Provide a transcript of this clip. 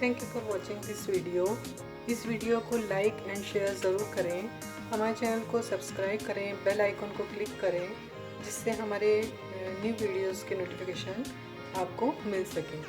Thank you for watching this video. इस video को like and share ज़रूर करें। हमारे चैनल को सब्सक्राइब करें, बेल आइकन को क्लिक करें, जिससे हमारे न्यू वीडियोस के नोटिफिकेशन आपको मिल सकें।